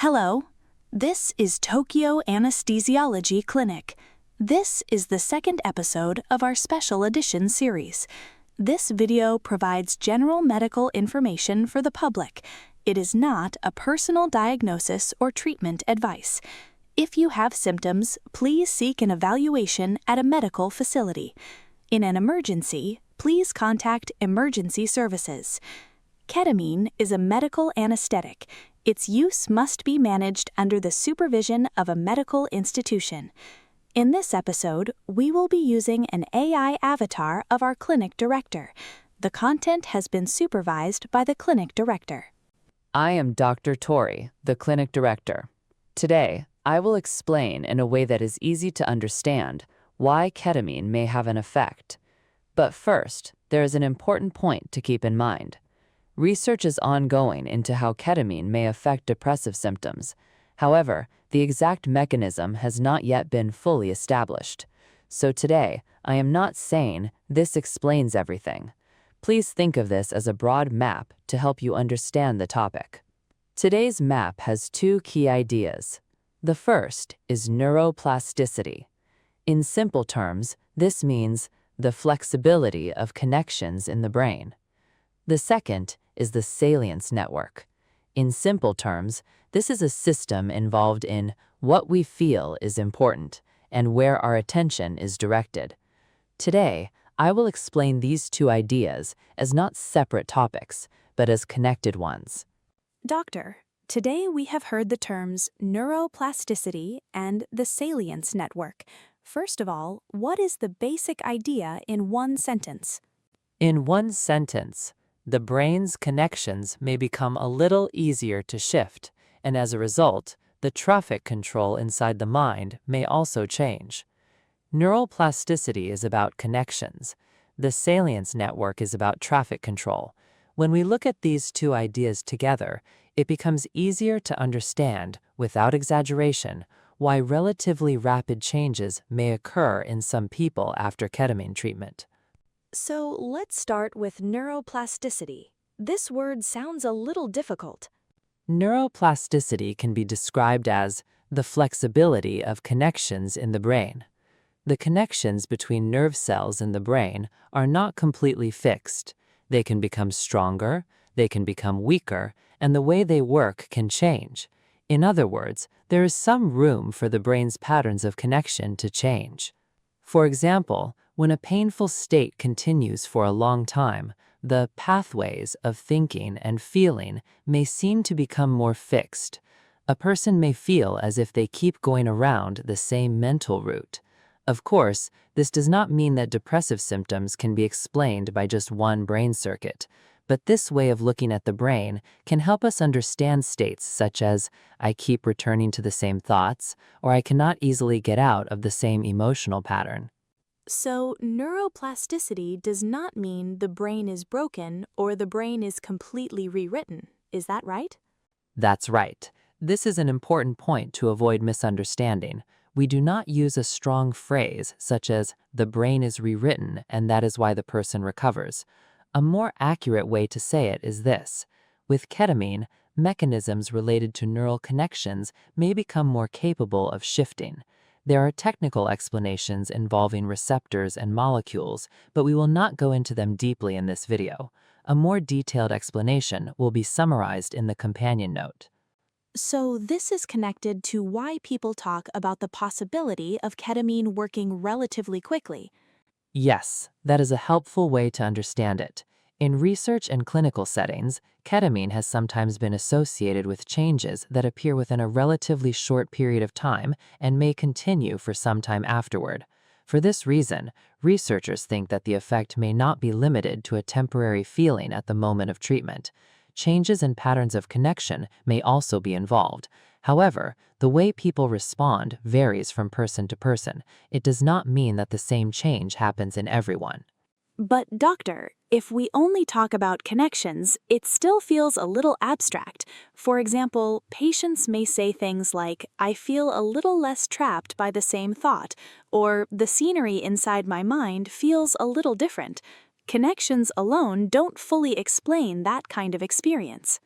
Hello, this is Tokyo Anesthesiology Clinic. This is the second episode of our special edition series. This video provides general medical information for the public. It is not a personal diagnosis or treatment advice. If you have symptoms, please seek an evaluation at a medical facility. In an emergency, please contact emergency services. Ketamine is a medical anesthetic. Its use must be managed under the supervision of a medical institution. In this episode, we will be using an AI avatar of our clinic director. The content has been supervised by the clinic director. I am Dr. Tori, the clinic director. Today, I will explain in a way that is easy to understand why ketamine may have an effect. But first, there is an important point to keep in mind. Research is ongoing into how ketamine may affect depressive symptoms. However, the exact mechanism has not yet been fully established. So today, I am not saying this explains everything. Please think of this as a broad map to help you understand the topic. Today's map has two key ideas. The first is neuroplasticity. In simple terms, this means the flexibility of connections in the brain. The second is the salience network. In simple terms, this is a system involved in what we feel is important and where our attention is directed. Today, I will explain these two ideas as not separate topics, but as connected ones. Doctor, today we have heard the terms neuroplasticity and the salience network. First of all, what is the basic idea in one sentence? In one sentence, the brain's connections may become a little easier to shift, and as a result, the traffic control inside the mind may also change. Neuroplasticity is about connections. The salience network is about traffic control. When we look at these two ideas together, it becomes easier to understand, without exaggeration, why relatively rapid changes may occur in some people after ketamine treatment. So let's start with neuroplasticity. This word sounds a little difficult. Neuroplasticity can be described as the flexibility of connections in the brain. The connections between nerve cells in the brain are not completely fixed. They can become stronger, they can become weaker, and the way they work can change. In other words, there is some room for the brain's patterns of connection to change. For example, when a painful state continues for a long time, the pathways of thinking and feeling may seem to become more fixed. A person may feel as if they keep going around the same mental route. Of course, this does not mean that depressive symptoms can be explained by just one brain circuit, but this way of looking at the brain can help us understand states such as, I keep returning to the same thoughts, or I cannot easily get out of the same emotional pattern. So neuroplasticity does not mean the brain is broken or the brain is completely rewritten. Is that right? That's right. This is an important point to avoid misunderstanding. We do not use a strong phrase such as, the brain is rewritten and that is why the person recovers. A more accurate way to say it is this. With ketamine, mechanisms related to neural connections may become more capable of shifting. There are technical explanations involving receptors and molecules, but we will not go into them deeply in this video. A more detailed explanation will be summarized in the companion note. So this is connected to why people talk about the possibility of ketamine working relatively quickly. Yes, that is a helpful way to understand it. In research and clinical settings, ketamine has sometimes been associated with changes that appear within a relatively short period of time and may continue for some time afterward. For this reason, researchers think that the effect may not be limited to a temporary feeling at the moment of treatment. Changes in patterns of connection may also be involved. However, the way people respond varies from person to person. It does not mean that the same change happens in everyone. But doctor, if we only talk about connections, it still feels a little abstract. For example, patients may say things like, I feel a little less trapped by the same thought, or the scenery inside my mind feels a little different. Connections alone don't fully explain that kind of experience.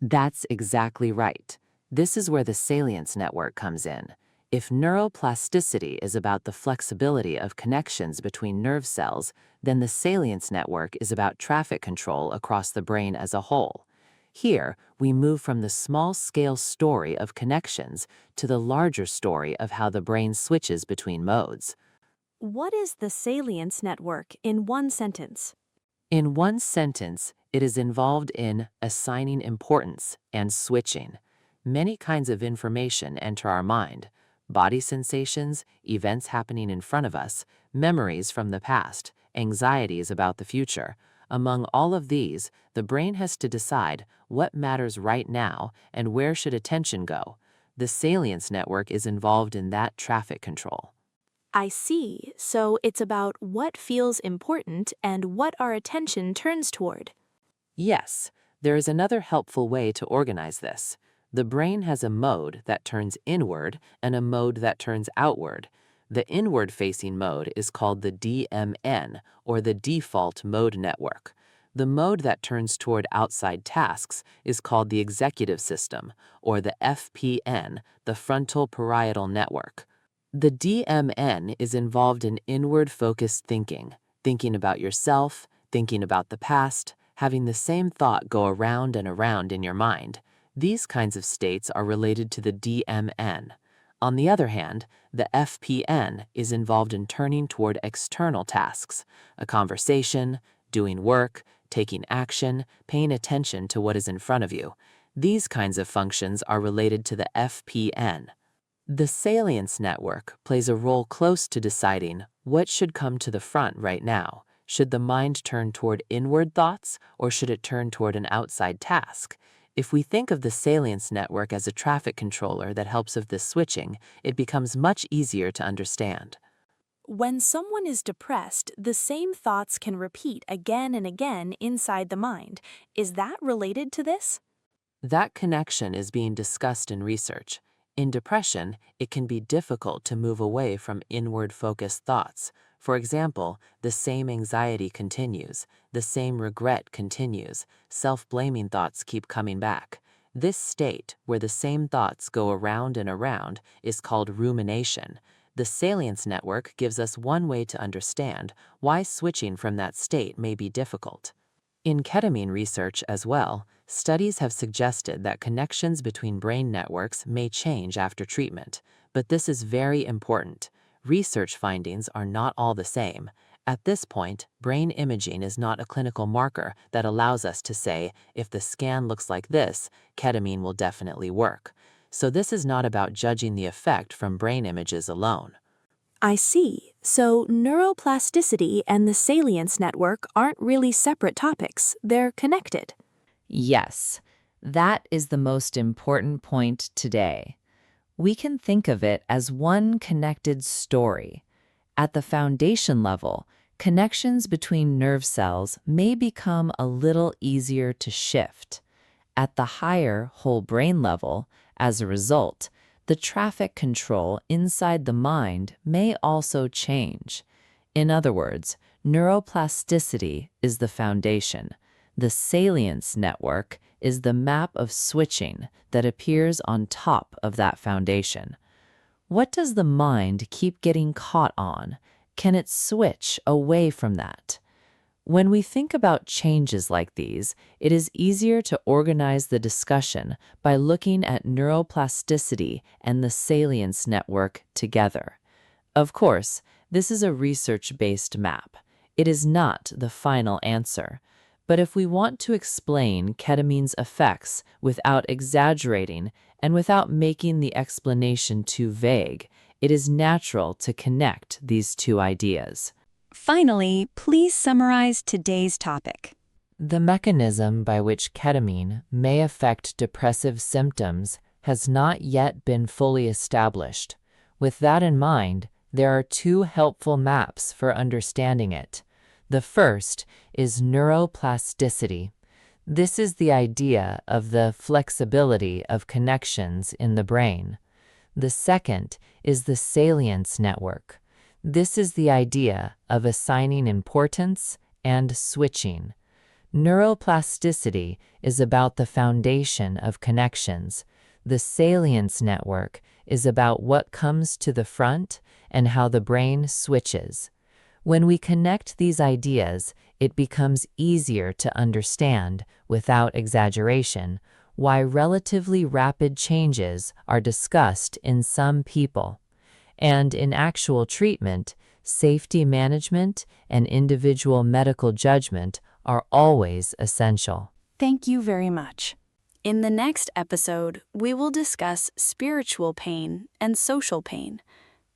That's exactly right. This is where the salience network comes in. If neuroplasticity is about the flexibility of connections between nerve cells, then the salience network is about traffic control across the brain as a whole. Here, we move from the small-scale story of connections to the larger story of how the brain switches between modes. What is the salience network in one sentence? In one sentence, it is involved in assigning importance and switching. Many kinds of information enter our mind: body sensations, events happening in front of us, memories from the past, anxieties about the future. Among all of these, the brain has to decide what matters right now and where should attention go. The salience network is involved in that traffic control. I see. So it's about what feels important and what our attention turns toward. Yes, there is another helpful way to organize this. The brain has a mode that turns inward and a mode that turns outward. The inward-facing mode is called the DMN, or the default mode network. The mode that turns toward outside tasks is called the executive system, or the FPN, the frontal parietal network. The DMN is involved in inward-focused thinking, thinking about yourself, thinking about the past, having the same thought go around and around in your mind. These kinds of states are related to the DMN. On the other hand, the FPN is involved in turning toward external tasks, a conversation, doing work, taking action, paying attention to what is in front of you. These kinds of functions are related to the FPN. The salience network plays a role close to deciding what should come to the front right now. Should the mind turn toward inward thoughts, or should it turn toward an outside task? If we think of the salience network as a traffic controller that helps with this switching, it becomes much easier to understand. When someone is depressed, the same thoughts can repeat again and again inside the mind. Is that related to this? That connection is being discussed in research. In depression, it can be difficult to move away from inward-focused thoughts. For example, the same anxiety continues, the same regret continues, self-blaming thoughts keep coming back. This state, where the same thoughts go around and around, is called rumination. The salience network gives us one way to understand why switching from that state may be difficult. In ketamine research as well, studies have suggested that connections between brain networks may change after treatment, but this is very important. Research findings are not all the same. At this point, brain imaging is not a clinical marker that allows us to say, if the scan looks like this, ketamine will definitely work. So this is not about judging the effect from brain images alone. I see. So neuroplasticity and the salience network aren't really separate topics. They're connected. Yes, that is the most important point today. We can think of it as one connected story. At the foundation level, connections between nerve cells may become a little easier to shift. At the higher whole brain level, as a result, the traffic control inside the mind may also change. In other words, neuroplasticity is the foundation. The salience network is the map of switching that appears on top of that foundation. What does the mind keep getting caught on? Can it switch away from that? When we think about changes like these, it is easier to organize the discussion by looking at neuroplasticity and the salience network together. Of course, this is a research-based map. It is not the final answer. But if we want to explain ketamine's effects without exaggerating and without making the explanation too vague, it is natural to connect these two ideas. Finally, please summarize today's topic. The mechanism by which ketamine may affect depressive symptoms has not yet been fully established. With that in mind, there are two helpful maps for understanding it. The first is neuroplasticity. This is the idea of the flexibility of connections in the brain. The second is the salience network. This is the idea of assigning importance and switching. Neuroplasticity is about the foundation of connections. The salience network is about what comes to the front and how the brain switches. When we connect these ideas, it becomes easier to understand, without exaggeration, why relatively rapid changes are discussed in some people. And in actual treatment, safety management and individual medical judgment are always essential. Thank you very much. In the next episode, we will discuss spiritual pain and social pain.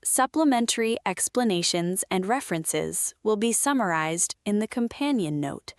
Supplementary explanations and references will be summarized in the companion note.